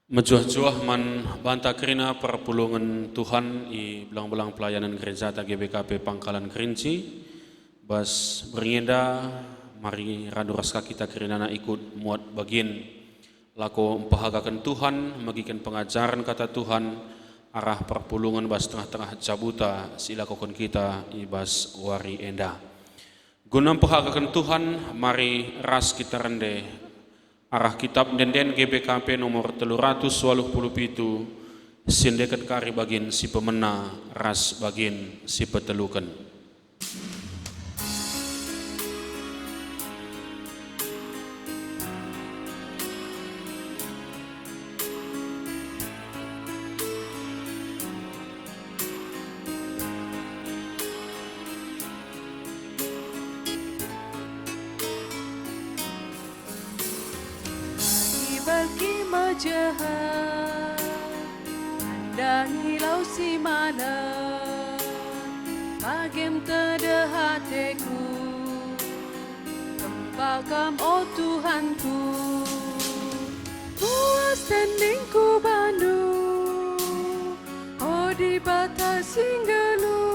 Menjuah-juah man banta kerina perpulungan Tuhan i belang-belang pelayanan gereja GBKP Pangkalan Kerinci. Bas beringenda mari raduraska kita kerina na ikut muat bagian lako empahagakan Tuhan, magikan pengajaran kata Tuhan, arah perpulungan bas tengah-tengah jabuta silakokan kita i bas wari enda. Guna empahagakan Tuhan, mari ras kita rende arah kitab denden GBKP nomor 387 sindekat kari bagin si pemena ras bagin si petelukan. Bagi majahat Andangi lau si mana Magem tada hatiku Tempakam oh Tuhanku Puas tendingku bandu Oh di batas singgelu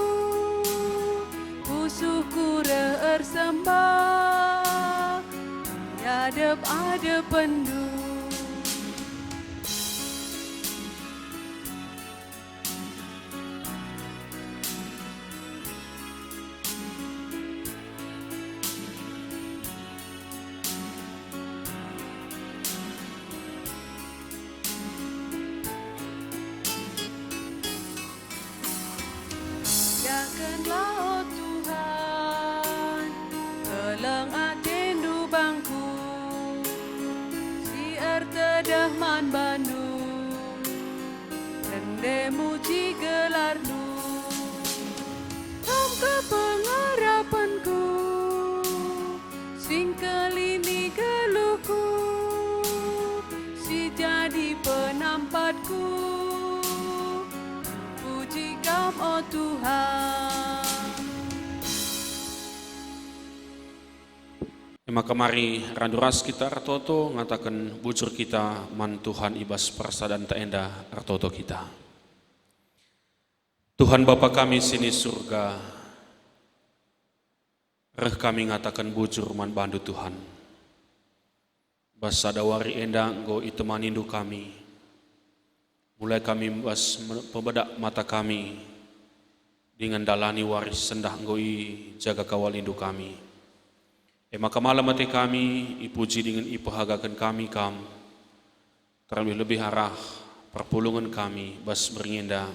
Usuhku reersembah Adep pendu Janganlah oh Tuhan Telang atendu bangku Si ertedahman bandu Rendemu cigelarnu Tamka pengarapanku Singkelini geluhku Si jadi penampatku Puji Kam oh Tuhan. Maka mari randuras kita artoto ngatakan bujur kita man Tuhan ibas persadan ta enda artoto kita. Tuhan Bapa kami sini surga, reh kami ngatakan bujur man bandu Tuhan. Bas sadawari enda nggo itemanindu kami. Mulai kami bas pembedak mata kami dengan dalani waris sendah nggoi jaga kawalindu kami. Maka malam hati kami ipuji dengan ipahagakan kami kam terlebih lebih arah perpulungan kami bas beringenda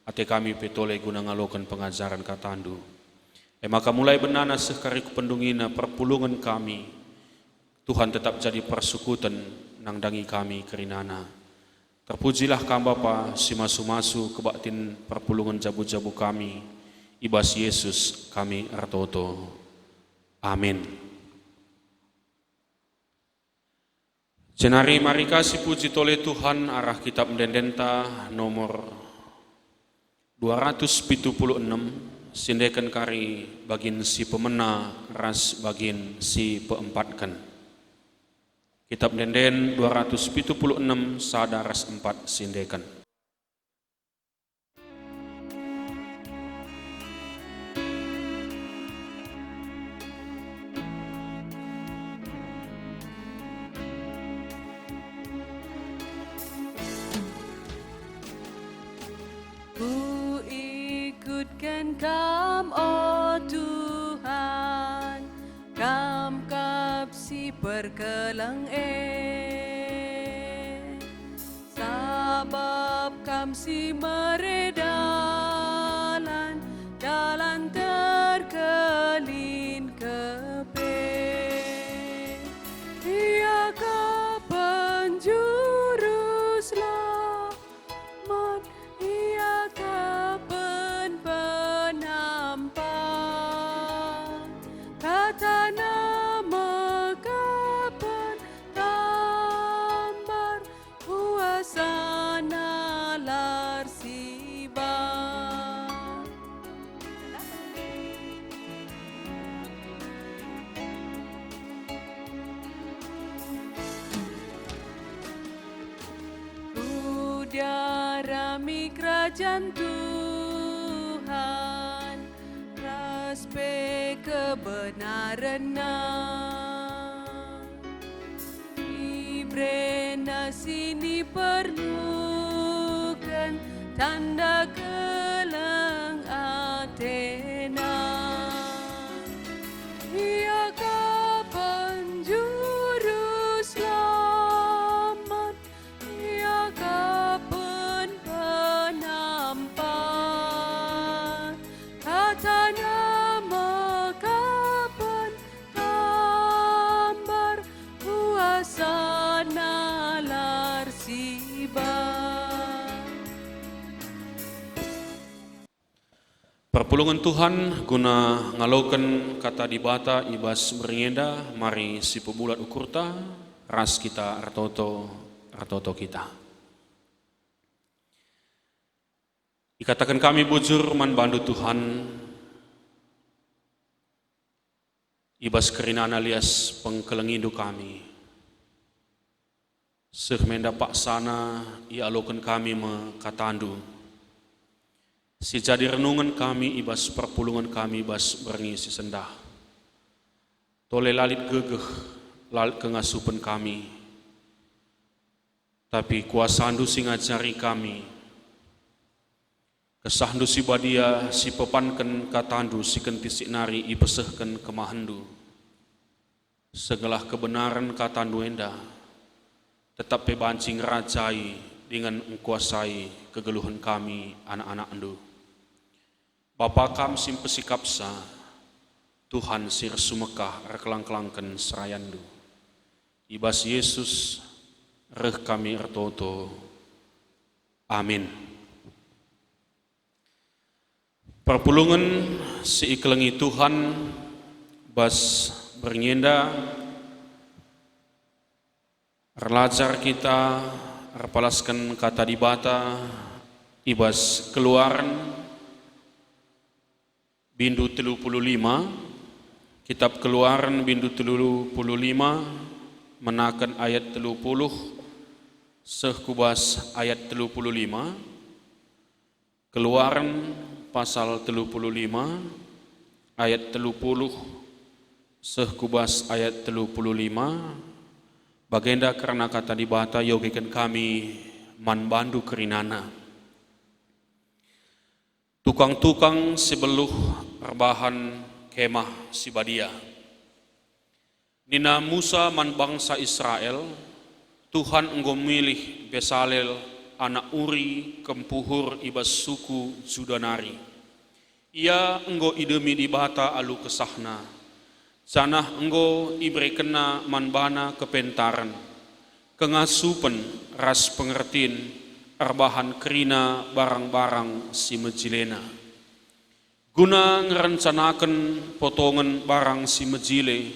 hati kami petole guna ngalokan pengajaran katandu. Maka mulai benana sekari pendungina perpulungan kami Tuhan tetap jadi persukutan nangdangi kami kerinana. Terpujilah kam Bapa si masu-masu kebaktin perpulungan jabu-jabu kami ibas Yesus kami artoto. Amin. Jenari mari kasih puji tole Tuhan arah kitab dendenta nomor 276 sindekan kari bagin si pemena ras bagin si peempatkan. Kitab denden 276 sada ras 4 sindekan. Ku ikutkan Kam oh Tuhan Kam kapsi perkelang Sabab Kam si meredalan Dalan terkelin kepe Ia ka penjuru selamat Ia kapan penampak kata nama kapan gambar puasa nalar siba kami kerajaan Tuhan, raspe kebenaran Ibrena sini perlukan tanda gelang Athena. Ia kapan juru selamat, ia kapan penampan, kata nama kapan gambar kuasa nalar siba. Perpulungan Tuhan guna ngalaukan kata dibata ibas berngenda mari si pebulat ukurta ras kita artoto kita. Dikatakan kami bujur man bandu Tuhan ibas kerinan alias pengkelengindu kami. Sehmenda pak sana ia alokan kami mekatandu. Si jadi renungan kami ibas perpulungan kami ibas berngi si sendah. Tole lalit gegeh lalit kengasupan kami. Tapi kuasandu si ngajari kami. Kesahdu si badia si pepanken katandu si kenti si nari ipesehken kemahandu. Segala kebenaran katandu enda. Tetap pebancing rajai dengan mengkuasai kegeluhan kami anak-anak endu. Bapa kam simpesi kapsa, Tuhan sir sumekah rekelang-kelangken serayandu. Ibas Yesus reh kami ertoto. Amin. Perpulungan si iklengi Tuhan bas bernyenda relajar kita repalaskan kata dibata ibas keluaran bindu 35, kitab keluaran bindu 35, menakan ayat 30, sekubas ayat 35, keluaran pasal 35, ayat 30, sekubas ayat 35, bagenda karena kata dibata yogikan kami man bandu kerinana. Tukang-tukang sebeluh rebahan kemah sibadia. Nina Musa man bangsa Israel, Tuhan engkau milih Besalel anak Uri kempuhur ibas suku Judanari. Ia engkau idemi di bata alu kesahna. Sanah engkau ibre kena man bana kepentaran. Kengasupen ras pengertin arbahan kerina barang-barang si mejilena. Guna ngerencanakan potongan barang si mejile,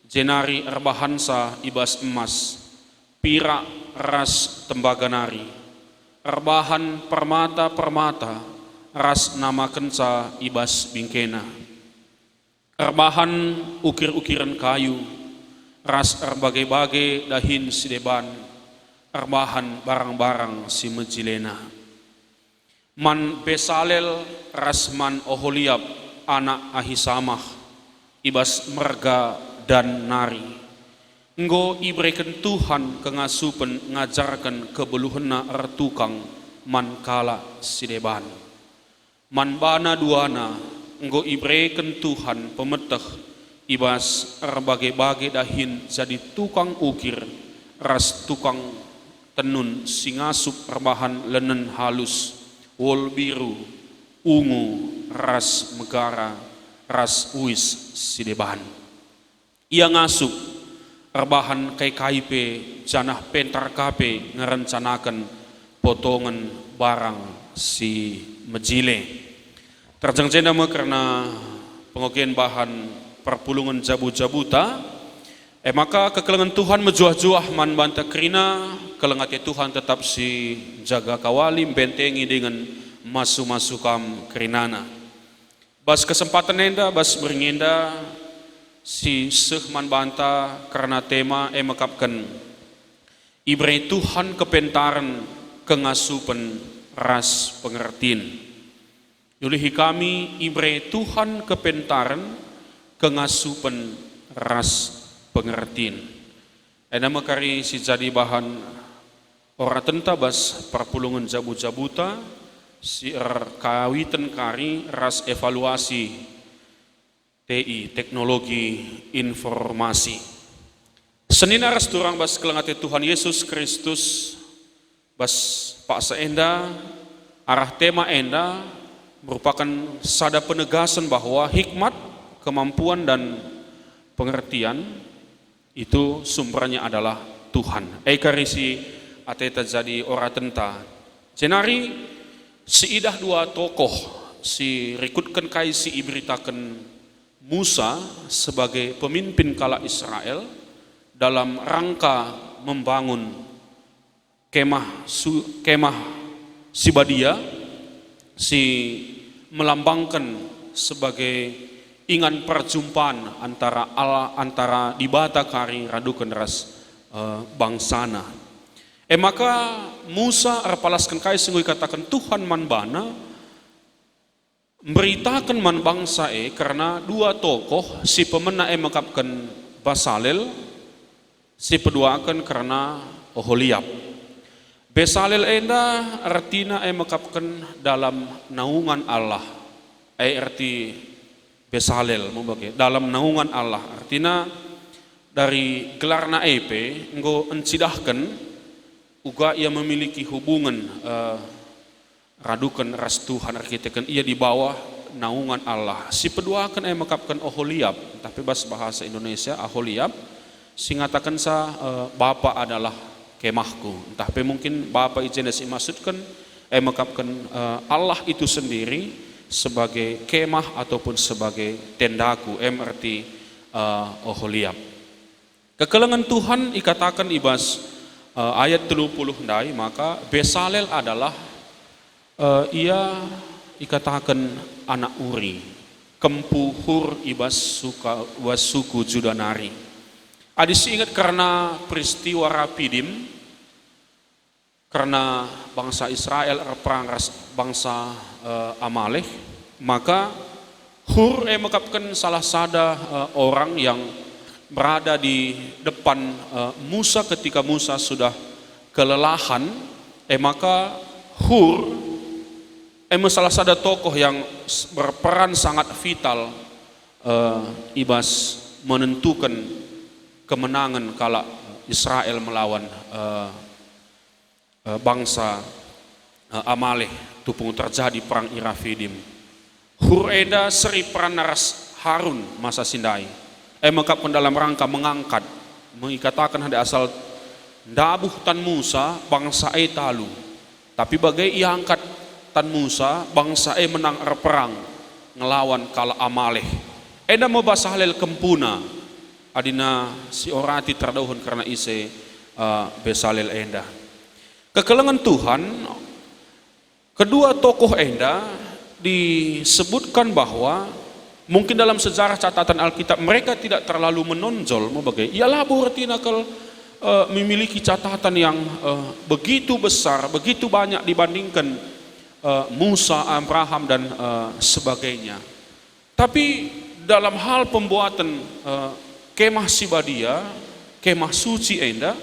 jenari arbahansa ibas emas, pirak ras tembaganari, arbahan permata-permata ras nama kenca ibas bingkena, arbahan ukir-ukiran kayu, ras arbagai-bagai dahin sideban, arbahan barang-barang si mejilena. Man Besalel rasman Oholiab anak Ahisamah ibas merga dan nari. Enggo ibreken Tuhan kengasupen ngajarkan kebeluhena ertukang man kala sideban. Man bana duana enggo ibreken Tuhan pemeteh ibas erbagai-bagai dahin jadi tukang ukir ras tukang tenun singasup rebahan lenen halus, wol biru, ungu, ras megara, ras uis sideban. Ia ngasup rebahan kai kaipe janah pentar kape ngerencanakan potongan barang si mejile. Terjang nama karena pengokian bahan perpulungan jabu-jabuta. Maka kekelengan Tuhan mejuah-juah man banta kerina, kelengati Tuhan tetap si jaga kawali bentengi dengan masu-masu kam kerinana. Bas kesempatan enda, bas berngenda si sehman banta karena tema mekapkan ibre Tuhan kepentaran kengasupen ras pengertian. Yulihi kami ibre Tuhan kepentaran kengasupan ras pengertian. Enama kari si jadi bahan ora tenta bas perpulungan jabu-jabuta si kawitan kari ras evaluasi TI, teknologi informasi. Senin aras turang bas kelengate Tuhan Yesus Kristus bas pak seenda arah tema enda merupakan sada penegasan bahwa hikmat, kemampuan dan pengertian itu sumbernya adalah Tuhan. Karisi ateta jadi ora tenta. Jenari siidah dua tokoh si rikutkan kai si iberitakan Musa sebagai pemimpin kala Israel dalam rangka membangun kemah Sibadia si melambangkan sebagai ingan perjumpaan antara Allah antara dibata kari radukan ras bangsana. Maka Musa arpalaskan kai sungguh katakan Tuhan manbana beritakan man bangsa karena dua tokoh si pemena mengkapkan Basalel si peduakan karena Oholiab. Basalel enda artina mengkapkan dalam naungan Allah. Arti Basalel membagi dalam naungan Allah. Artinya dari gelarna enggo encidahkan uga ia memiliki hubungan radukan ras Tuhan arkiteken ia di bawah naungan Allah. Si peduakan mengkapkan Oholiab, tapi bahasa Indonesia Oholiab singatakan sa bapa adalah kemahku. Tapi mungkin bapa ijenes maksudkan mengkapkan Allah itu sendiri sebagai kemah ataupun sebagai tendaku arti Oholiab. Kekelengan Tuhan ikatakan ibas ayat 30 ndai maka Besalel adalah ia ikatakan anak Uri, kempu Hur ibas suku Judanari. Adis ingat karena peristiwa Rapidim, karena bangsa Israel perang bangsa Amalek, maka Hur mengkapkan salah sada orang yang berada di depan Musa ketika Musa sudah kelelahan, maka Hur salah satu tokoh yang berperan sangat vital ibas menentukan kemenangan kala Israel melawan bangsa Amalek tupung terjadi perang Irafidim. Hur eda seri peran naras Harun masa sindai mengkapkan dalam rangka mengangkat mengikatakan ada asal dabuh tan Musa bangsa talu tapi bagai ia angkat tan Musa bangsa menang perang ngelawan kala Amalek. Eda mau Basalel kempuna adina si orati terdauhun karena ise Basalel enda. Kekelengan Tuhan kedua tokoh enda disebutkan bahwa mungkin dalam sejarah catatan Alkitab mereka tidak terlalu menonjol sebagai ialah berarti nakal memiliki catatan yang begitu besar, begitu banyak dibandingkan Musa, Abraham dan sebagainya. Tapi dalam hal pembuatan kemah Sibadia, kemah suci enda,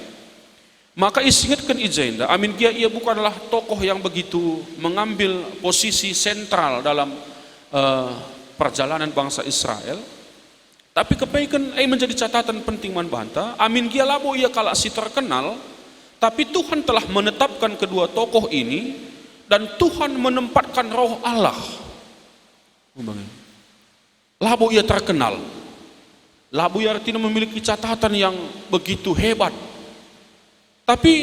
maka isingatkan ijenda, amin ia bukanlah tokoh yang begitu mengambil posisi sentral dalam perjalanan bangsa Israel, tapi kebaikan menjadi catatan penting manbanta, amin ia labo ia kala si terkenal, tapi Tuhan telah menetapkan kedua tokoh ini dan Tuhan menempatkan roh Allah. Labu ia terkenal. Labu ia artinya memiliki catatan yang begitu hebat. Tapi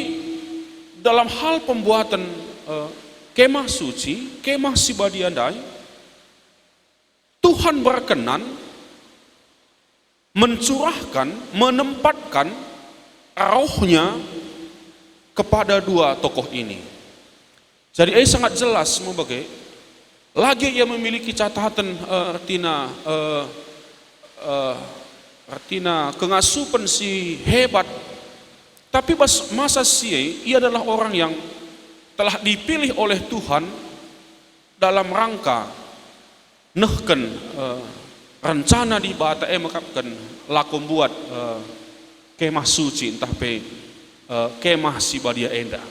dalam hal pembuatan kemah suci, kemah Sibadiandai, Tuhan berkenan mencurahkan, menempatkan rohnya kepada dua tokoh ini. Jadi sangat jelas sebagai lagi ia memiliki catatan artina kengasupan si hebat, tapi masa si ia adalah orang yang telah dipilih oleh Tuhan dalam rangka nehken rencana di bata makapkan lakum buat kemah suci entah pe kemah si badia enda.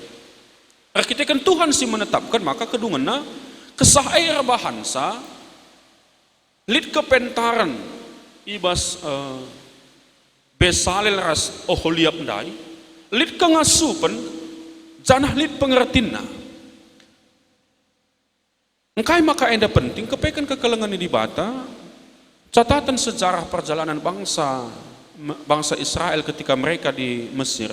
Arkitekan Tuhan si menetapkan maka kedungena kesah air bahansa lid kepentaran ibas Besalel ras Oholiab ndai lid kengasupen janah lid pengertina. Engkai maka enda penting kepekan kekelengan di bata catatan sejarah perjalanan bangsa Israel ketika mereka di Mesir.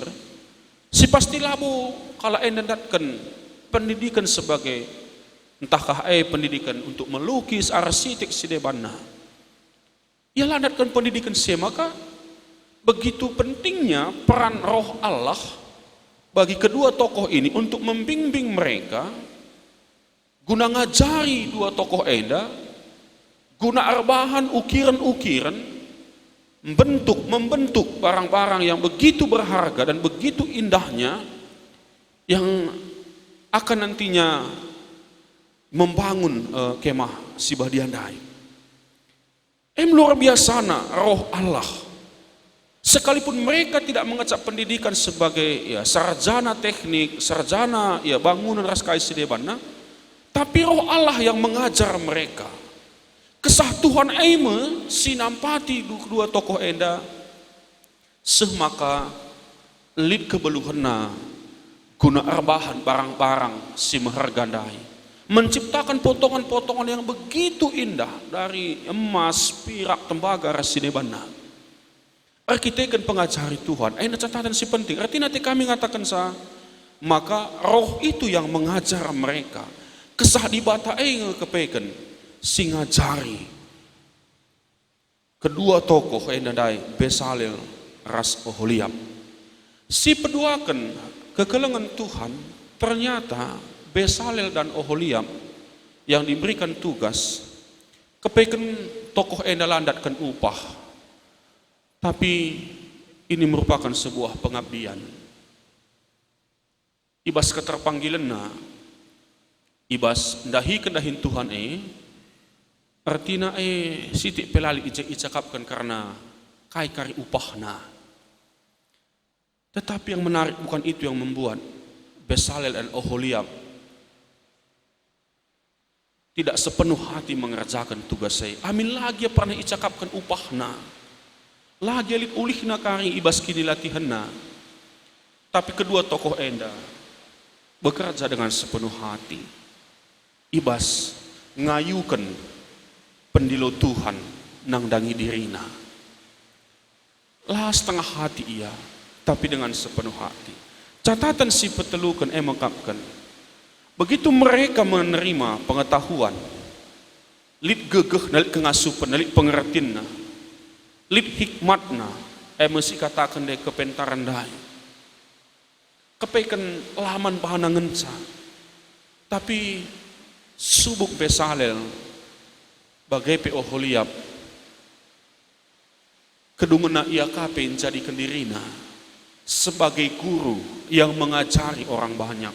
Si pasti labu kalau enda datkan pendidikan sebagai entahkah pendidikan untuk melukis arsitek sidebana. Ia landatkan pendidikan maka begitu pentingnya peran roh Allah bagi kedua tokoh ini untuk membimbing mereka guna ngajari dua tokoh enda guna arbahan ukiran-ukiran membentuk barang-barang yang begitu berharga dan begitu indahnya yang akan nantinya membangun kemah Sibadiandai. Luar biasana roh Allah. Sekalipun mereka tidak mengecap pendidikan sebagai sarjana teknik, sarjana bangunan raskai sidebana, tapi roh Allah yang mengajar mereka. Kesah Tuhan aime sinampati dua tokoh enda semaka lid kebeluhena guna arbahan barang-barang si mehergandai, menciptakan potongan-potongan yang begitu indah dari emas, perak, tembaga rasidebana. Arkitekan pengajari Tuhan, catatan si penting. Artinya nanti kami ngatakan maka roh itu yang mengajar mereka. Kesah di bata kepekan si ngajari kedua tokoh endadai Besalel ras Oholiab. Si peduakan kekelengan Tuhan ternyata Besalel dan Oholiab yang diberikan tugas kepekan tokoh enda landatkan upah. Tapi ini merupakan sebuah pengabdian. Ibas keterpanggilan ibas ndahi kendahin Tuhan artinya sitik pelali icakapkan karena kai kari upahna. Tetapi yang menarik bukan itu yang membuat Besalel dan Oholiab tidak sepenuh hati mengerjakan tugas saya. Amin lagi pernah icakapkan upahna. Lagi elit ulihna kari ibas kini latihanna. Tapi kedua tokoh enda bekerja dengan sepenuh hati. Ibas ngayukan pendilo Tuhan nang dangi dirina. Lah setengah hati ia, tapi dengan sepenuh hati. Catatan si petelukan mengkapkan. Begitu mereka menerima pengetahuan, lid gegeh, nalit kengasupan, nalit pengertianna, lid hikmatna, mesti katakan deh kepentaran dai. Kepekan laman pahanangenca. Tapi subuk Besalel bagai Oholiab kedungena ia kapen jadi kendirina sebagai guru yang mengajari orang banyak.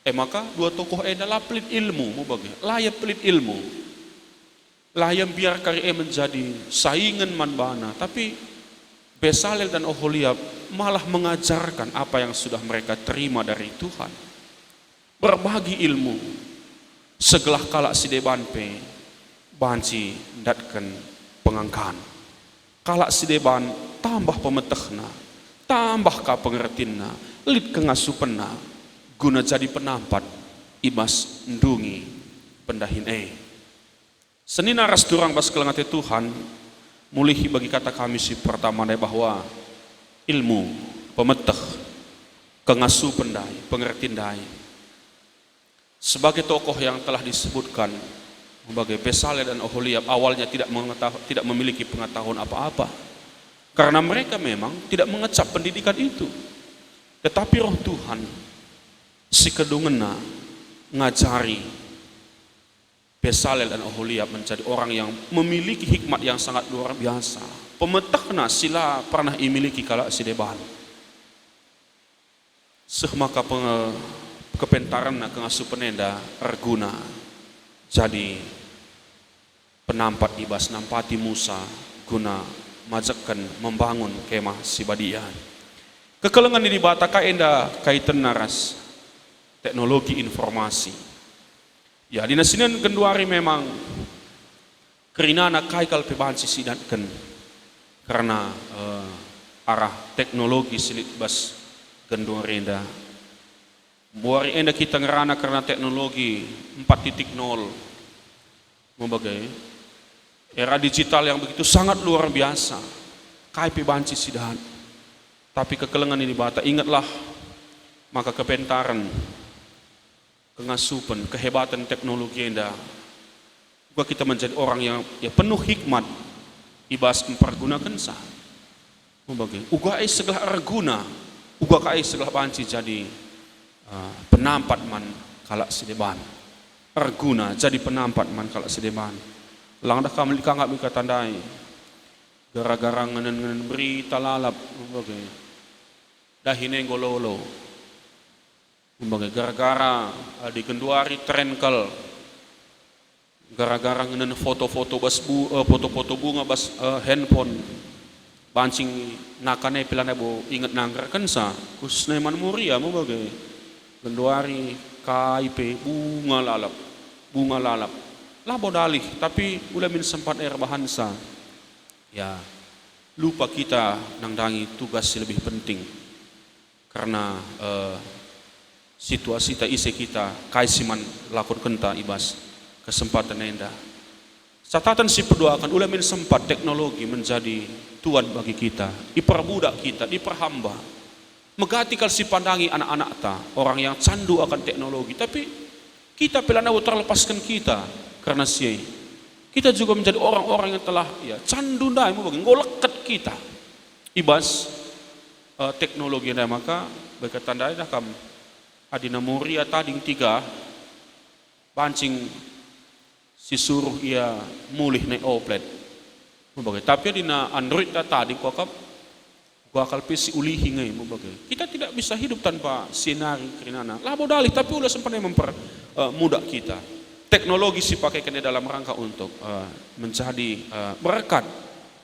Maka dua tokoh adalah pelit ilmu, mau bagai layak pelit ilmu. Layak biar kari menjadi saingan manbana, tapi Besalel dan Oholiab malah mengajarkan apa yang sudah mereka terima dari Tuhan. Berbagi ilmu. Segelah kalak sidebanpe banci datkan pengangkan. Kalak sideban tambah pemetehna, tambah ka pengertinna, lid kengasupenna, guna jadi penampat ibas ndungi pendahin Senina ras durang bas kelengate Tuhan mulihi bagi kata kami si pertama bahwa ilmu pemeteh kengasu pendai pengertin dai sebagai tokoh yang telah disebutkan sebagai Besalel dan Oholiab awalnya tidak memiliki pengetahuan apa-apa karena mereka memang tidak mengecap pendidikan itu, tetapi roh Tuhan si kedungena ngajari Besalel dan Oholiab menjadi orang yang memiliki hikmat yang sangat luar biasa. Pemetahna sila pernah imiliki kala sideban. Semaka kepentaran na kengasu penenda arguna jadi penampat ibas nampati Musa guna majakkan membangun kemah sibadian. Kekelengan di bata kaenda kaitan naras teknologi informasi. Ya di nasinan kenduari memang kerinana kaikal pebansi sidatkan karena arah teknologi silit bas kenduarenda. Buari enda kita ngerana karena teknologi 4.0 membagai era digital yang begitu sangat luar biasa. Kai pebanci sidahan. Tapi kekelengan ini bata ingatlah maka kepentaran kengasupan kehebatan teknologi enda juga kita menjadi orang yang penuh hikmat ibas mempergunakan sah. Membagai uga segala arguna uga kai segala banci jadi penampat man kalak sedeban arguna jadi penampat man kalak sedeban lang dah kami kangak mika tandai gara-gara ngenen berita lalap membagai dahine gololo membagai gara-gara di kenduari trenkel gara-gara ngenen foto-foto bas foto-foto bunga bas handphone bancing nakane pilane bo ingat nanggar kan sa kusne man muria membagai kenduari KIP bunga lalap labo dalih tapi ulah min sempat air bahansa ya lupa kita nangdangi tugas lebih penting karena situasi tak isi kita kaisiman lakon kenta ibas kesempatan enda catatan si perdoakan ulah min sempat teknologi menjadi tuan bagi kita diperbudak kita diperhamba megati kal si pandangi anak-anak ta orang yang candu akan teknologi tapi kita pelana terlepaskan kita karena kita juga menjadi orang-orang yang telah candu ndai mau bagi ngoleket kita ibas teknologi ndai maka berkatan ndai dah kam adina muria tading 3 pancing si suruh ia mulih naik oplet mau bagi tapi adina Android tading kokap bakal pesi ulihi ngai membagai. Kita tidak bisa hidup tanpa sinari kerinana. Labo dalih tapi ulah sempat mempermudah kita. Teknologi dipakaikan dalam rangka untuk menjadi berkat,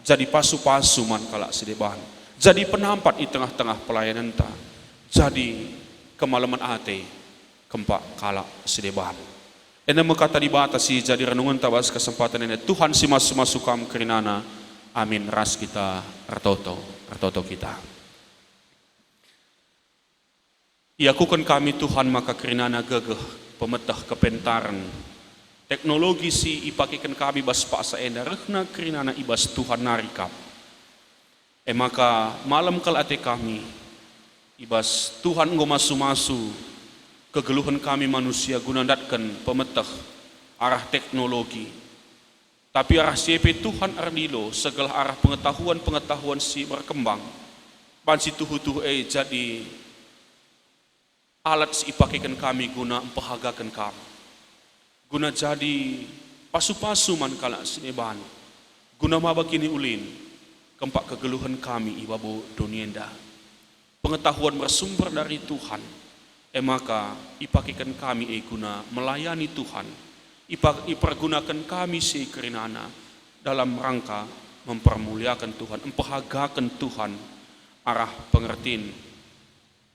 jadi pasu-pasu man kalak sedeban. Jadi penampat di tengah-tengah pelayanan ta. Jadi kemalaman ate kempak kalak sedeban. Ena mekata dibatasi jadi renungan tabas kesempatan ini Tuhan si masuk kam kerinana. Amin ras kita artoto kita. Iakukan kami Tuhan maka kerinana gegeh pemetah kepentaran. Teknologi si ipakikan kami bas paksa enda rehna kerinana ibas Tuhan narikap. Maka malam kal ate kami ibas Tuhan ngo masu-masu kegeluhan kami manusia gunandatkan pemetah arah teknologi. Tapi arah CP Tuhan ardilo segala arah pengetahuan si berkembang. Pansi tuhu jadi alat si ipakaikan kami guna empahagakan kami. Guna jadi pasu-pasu man kala sineban. Guna mabakini ulin kempak kegeluhan kami ibabu dunienda. Pengetahuan bersumber dari Tuhan. Maka ipakaikan kami guna melayani Tuhan. Ipergunakan kami si kerinana dalam rangka mempermuliakan Tuhan, empahagakan Tuhan arah pengertian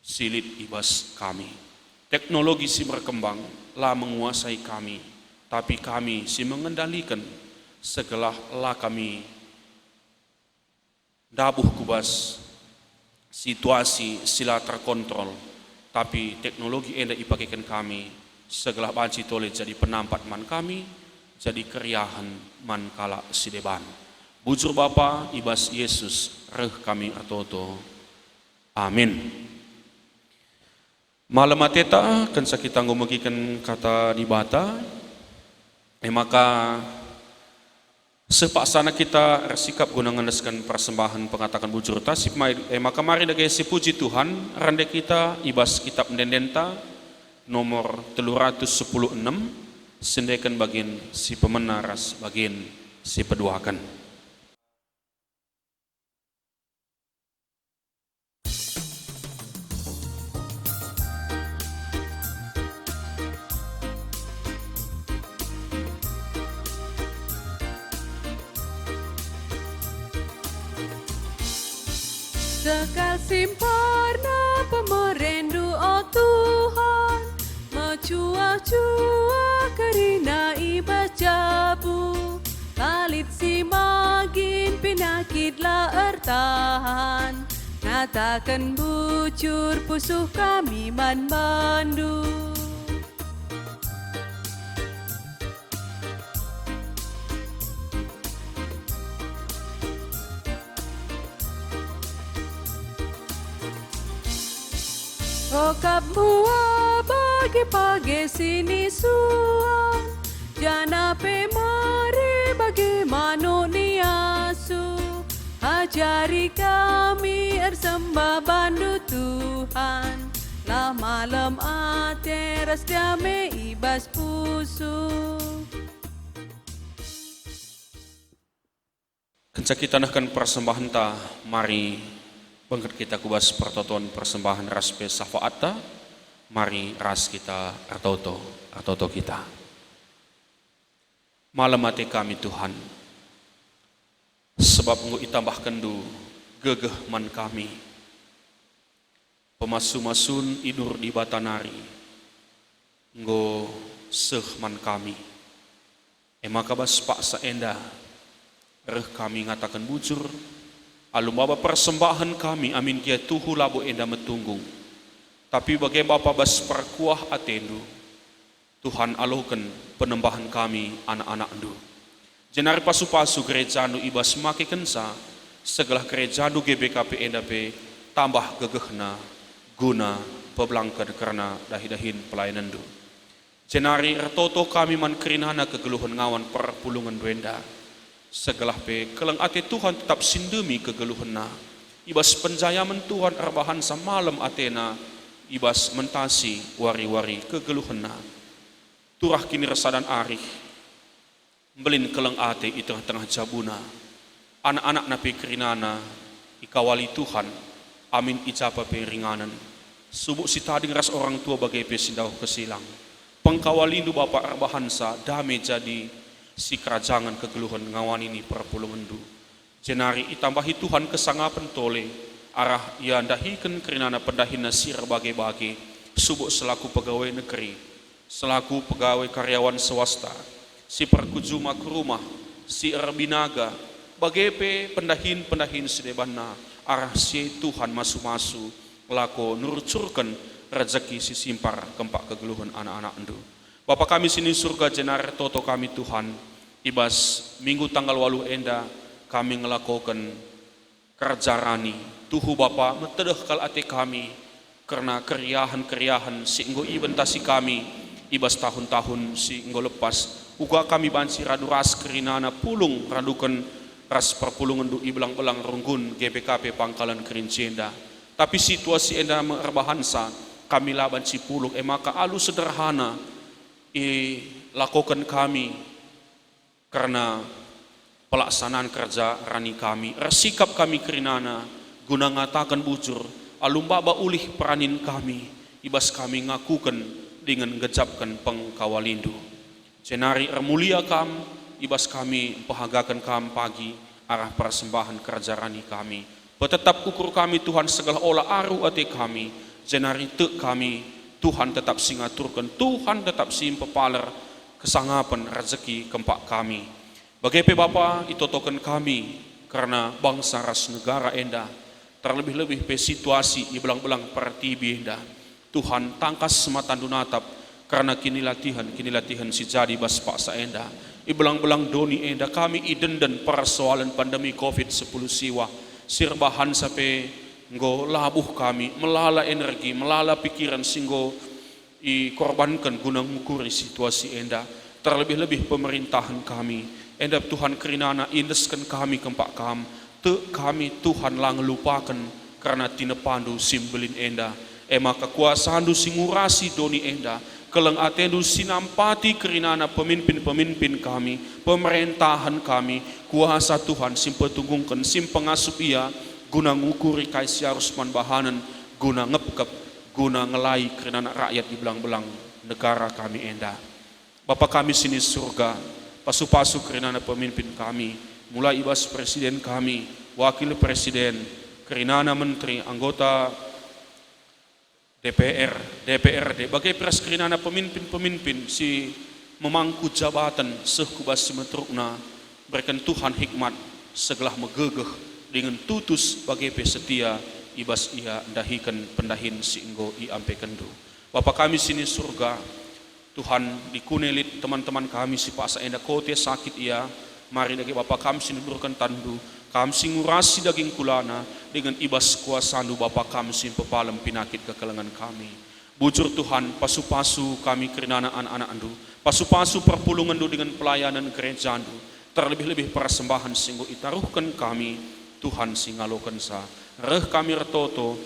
silit ibas kami. Teknologi si berkembang lah menguasai kami, tapi kami si mengendalikan segala lah kami dabuh kubas situasi sila terkontrol, tapi teknologi enda ipakaikan kami segala banci tole jadi penampat man kami, jadi keriahan man kala sideban. Bujur Bapa ibas Yesus reh kami artoto. Amin. Malam ateta kan kita ngomegikan kata di bata. Maka sepaksana kita bersikap guna ngandaskan persembahan pengatakan bujur tasip maka mari dage si puji Tuhan rande kita ibas kitab mendendenta nomor 316 sendekan bagian si pemenaras bagian si peduakan. Sekal simparna pemerendu oh Tuhan, mecuah-cuah kerina iba cabu, kalit si magin pinakitlah ertahan, ngatakan bucur pusuh kami man mandu. Okap mua bagi pagi sini suam, jana pe mari bagi manu niasu, ajari kami ersembah bandu Tuhan, lah malam ateras damai ibas pusu. Kencak kita nahkan persembahan ta, mari bangkat kita kubas pertoton persembahan raspe safaata, mari ras kita artoto kita. Malam hati kami Tuhan, sebab Engkau itambahkan du gegeh man kami, pemasu-masun idur di batanari, Engkau seh man kami, emaka bas pak saenda, reh kami ngatakan bujur, alum bapa persembahan kami amin kia tuhu labo enda metunggung. Tapi bagai bapa bas perkuah atendu, Tuhan aluhkan penembahan kami anak-anak du. Jenari pasu-pasu gereja nu ibas make kensa, segala gereja nu GBKP enda pe tambah gegehna guna pebelangkan karena dahi-dahin pelayanan du. Jenari retoto kami man kerinana kegeluhan ngawan perpulungan duenda. Segelah pe kelang ate Tuhan tetap sindemi kegeluhena, ibas penjayaman Tuhan arbahan samalam atena, ibas mentasi wari-wari kegeluhena. Turah kini resadan arih, belin kelang ate i tengah-tengah jabuna, anak-anak nape kerinana, ikawali Tuhan, amin icapa pe ringanan, subuk si tading ras orang tua bagai pe sindau kesilang, pengkawalindu Bapak arbahansa damai jadi si kerajangan kegeluhan ngawan ini perpulungan du. Jenari itambahi Tuhan kesangapan tole, arah ia dahikan kerinana pendahina sir bagai-bagai, subuk selaku pegawai negeri, selaku pegawai karyawan swasta, si perkujuma ke rumah, si erbinaga, bagai pe pendahin sedebana, arah si Tuhan masu-masu, lako nurcurkan rezeki si simpar kempak kegeluhan anak-anak endu. Bapak kami sini surga jenar toto kami Tuhan, ibas minggu tanggal 8 enda kami ngelakukan kerja rani. Tuhu Bapa metedeh kal ate kami karena keriahan si enggo ibentasi kami ibas tahun-tahun si enggo lepas. Uga kami bansi radu ras kerinana pulung radukan ras perpulungan du ibelang-belang runggun GBKP Pangkalan Kerincenda. Tapi situasi enda merbahansa kami laban si pulung maka alu sederhana lakukan kami karena pelaksanaan kerja rani kami, resikap kami kerinana guna ngatakan bujur alumbaba ulih peranin kami, ibas kami ngakukan dengan gejapkan pengkawalindu. Jenari mulia kam, ibas kami pahagakan kam pagi arah persembahan kerja rani kami. Petetap ukur kami Tuhan segala olah aru ate kami, jenari tek kami Tuhan tetap singaturkan, Tuhan tetap simpepaler kesangapan rezeki kempak kami. Bagaimana Bapa itotokan kami karena bangsa ras negara enda, terlebih-lebih pe situasi di belang-belang pertibi enda. Tuhan tangkas sematan dunatap karena kini latihan si jadi bas paksa enda. I belang-belang doni enda kami idenden persoalan pandemi COVID-10 siwa, sirbahan sampai nggo labuh kami, melala energi, melala pikiran singgo korbankan guna mengukuri situasi enda. Terlebih-lebih pemerintahan kami, enda Tuhan kerinana indeskan kami kempak kam, te kami Tuhan lang lupakan karena tinepandu simbelin enda. Ema kekuasaan du singurasi doni enda, kelang atendu sinampati kerinana pemimpin-pemimpin kami, pemerintahan kami, kuasa Tuhan simpetungungkan, simpengasup ia, guna ngukuri kaisi harus manbahanan, guna ngepkep, guna ngelai kerana rakyat di belang-belang negara kami enda. Bapa kami sini surga, pasu-pasu kerana pemimpin kami, mulai ibas presiden kami, wakil presiden, Kerinana menteri, anggota DPR, DPRD, bagai peras kerinana pemimpin-pemimpin si memangku jabatan sehkubas simetrukna, berikan Tuhan hikmat segelah megegeh dengan tutus bagai pesetia ibas ia dahikan pendahin si enggo i ampe kendu. Bapa kami sini surga, Tuhan dikunelit teman-teman kami si Pak Saenda kote sakit ia, mari dagi Bapa kami sini berikan tandu, kami singurasi daging kulana dengan ibas kuasandu Bapa kami sini pepalem pinakit kekelengan kami. Bujur Tuhan pasu-pasu kami kerinana anak-anak andu, pasu-pasu perpulungan du dengan pelayanan gereja andu, terlebih-lebih persembahan singgo itaruhkan kami Tuhan singalokan sa. Reh kami retoto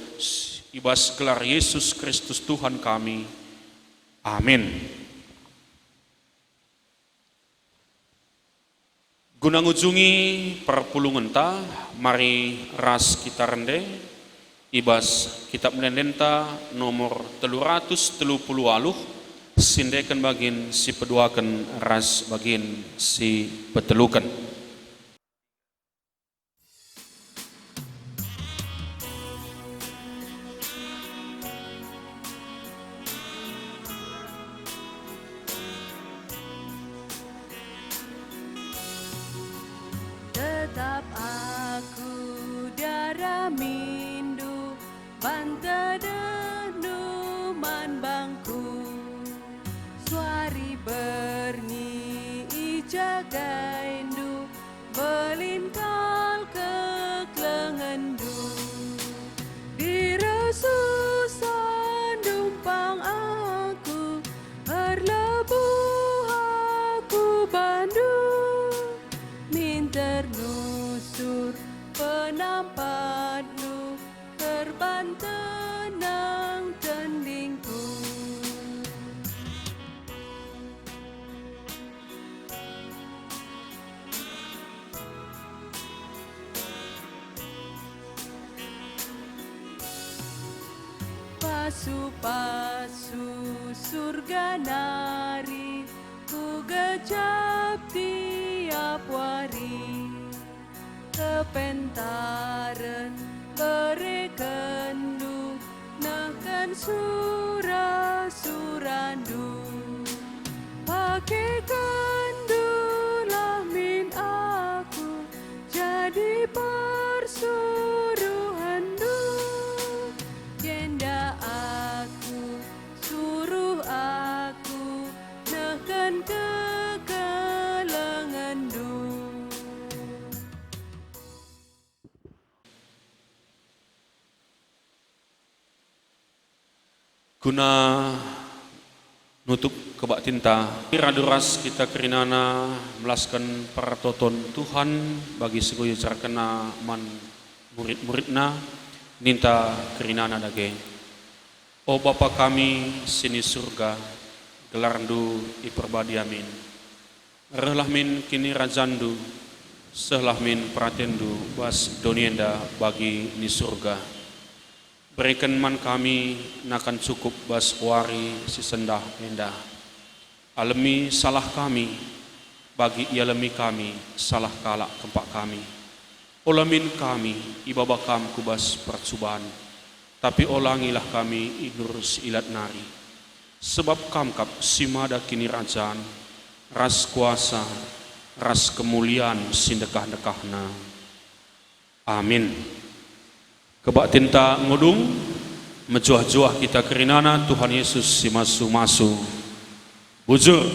ibas gelar Yesus Kristus Tuhan kami. Amin. Guna ngujungi perpulungan ta, mari ras kita rende ibas kitab menendenta nomor 330 sindekan bagin si peduakan ras bagin si petelukan. Tetap aku darah mindu banta denu man bangku suari berni ijagaindu belingkal keklengendu diresusan dumpang aku erlebuh aku bandu ternusur penampatmu terban tenang tendingku. Pasu-pasu surga nari ku gejap tiap wari. Kepentaran berekendu nakan surah-surandu pakai kandu lamin aku jadi persuruhandu jenda aku suruh aku nakan kekelengandu. Guna nutup kebak tinta, raduras kita kerinana melaskan pertoton Tuhan bagi segoyo carkena man murid-muridna ninta kerinana dage. O Bapa kami sini surga, gelarndu iperbadi amin. Rehlah min kini rajandu, sehlah min pratendu bas donienda bagi ni surga. Berikan man kami nakan cukup bas wari si sendah endah. Alemi salah kami, bagi ialemi kami salah kalak kempak kami. Olamin kami ibaba kam kubas percubaan, tapi olangilah kami idur si ilat nari. Sebab kamkap simada kini rajaan, ras kuasa, ras kemuliaan sindekah-dekahna. Amin. Kebak tinta ngudung, mejuah-juah kita kerinana Tuhan Yesus si masu-masu. Bujur.